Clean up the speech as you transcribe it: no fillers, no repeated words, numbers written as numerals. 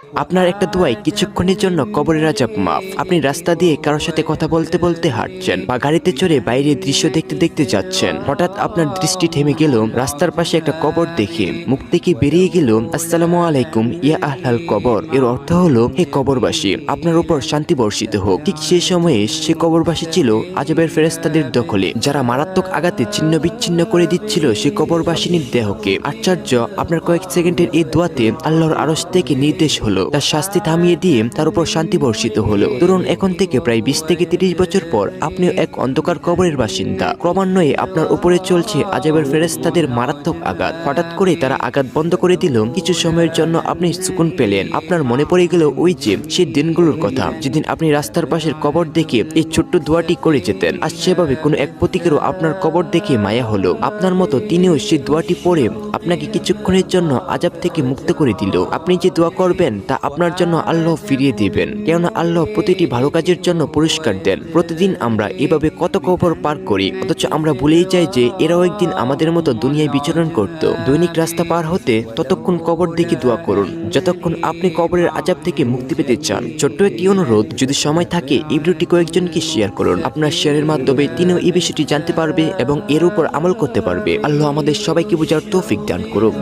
আপনার একটা দোয়ায় কিছুক্ষণের জন্য কবরের আযাব মাফ। আপনি রাস্তা দিয়ে কারোর সাথে কথা বলতে বলতে হাঁটছেন বা গাড়িতে চড়ে বাইরের দৃশ্য দেখতে দেখতে যাচ্ছেন, হঠাৎ আপনার দৃষ্টি থেমে গেল রাস্তার পাশে একটা কবর দেখে। মুখ থেকে বেরিয়ে গেল আসসালামু আলাইকুম ইয়া আহলাল কবর। এর অর্থ হলো, হে কবরবাসী, আপনার উপর শান্তি বর্ষিত হোক। ঠিক সেই সময়ে সে কবরবাসী ছিল আযাবের ফেরেশতাদের দখলে, যারা মারাত্মক আঘাতে ছিন্ন বিচ্ছিন্ন করে দিচ্ছিল সে কবরবাসিনীর দেহকে। আশ্চর্য, আপনার কয়েক সেকেন্ডের এই দোয়াতে আল্লাহর আরশ থেকে নির্দেশ হলো, তার শাস্তি থামিয়ে দিয়ে তার উপর শান্তি বর্ষিত হলো। ধরুন এখন থেকে প্রায় 20 থেকে 30 বছর পর আপনিও এক অন্ধকার কবরের বাসিন্দা। ক্রমান্বয়ে আপনার উপরে চলছে আযাবের ফেরেশতাদের মারাত্মক আঘাত। হঠাৎ করে তারা আঘাত বন্ধ করে দিল। কিছু সময়ের জন্য আপনি সুকুন পেলেন। আপনার মনে পড়ে গেল ওই যে সেই দিনগুলোর কথা, যেদিন আপনি রাস্তার পাশের কবর দেখে এই ছোট্ট দোয়াটি করে যেতেন। আর সেভাবে কোনো এক পথিকেরও আপনার কবর দেখে মায়া হলো। আপনার মতো তিনিও সেই দোয়াটি পড়ে আপনাকে কিছুক্ষণের জন্য আযাব থেকে মুক্ত করে দিল। আপনি যে দোয়া করবেন তা আপনার জন্য আল্লাহ ফিরিয়ে দিবেন, কেননা আল্লাহ প্রতিটি ভালো কাজের জন্য পুরস্কার দেন। প্রতিদিন আমরা এভাবে কত কবর পার করি, অথচ আমরা ভুলেই যাই যে এরাও একদিন আমাদের মতো দুনিয়ায় বিচরণ করত। দৈনিক রাস্তা পার হতে ততক্ষণ কবর দেখে দোয়া করুন যতক্ষণ আপনি কবরের আযাব থেকে মুক্তি পেতে চান। ছোট্ট একটি অনুরোধ, যদি সময় থাকে এই ভিডিওটি কয়েকজনকে শেয়ার করুন। আপনার শেয়ারের মাধ্যমে তিনিও এই বিষয়টি জানতে পারবে এবং এর উপর আমল করতে পারবে। আল্লাহ আমাদের সবাইকে বোঝার তৌফিক দান করুক।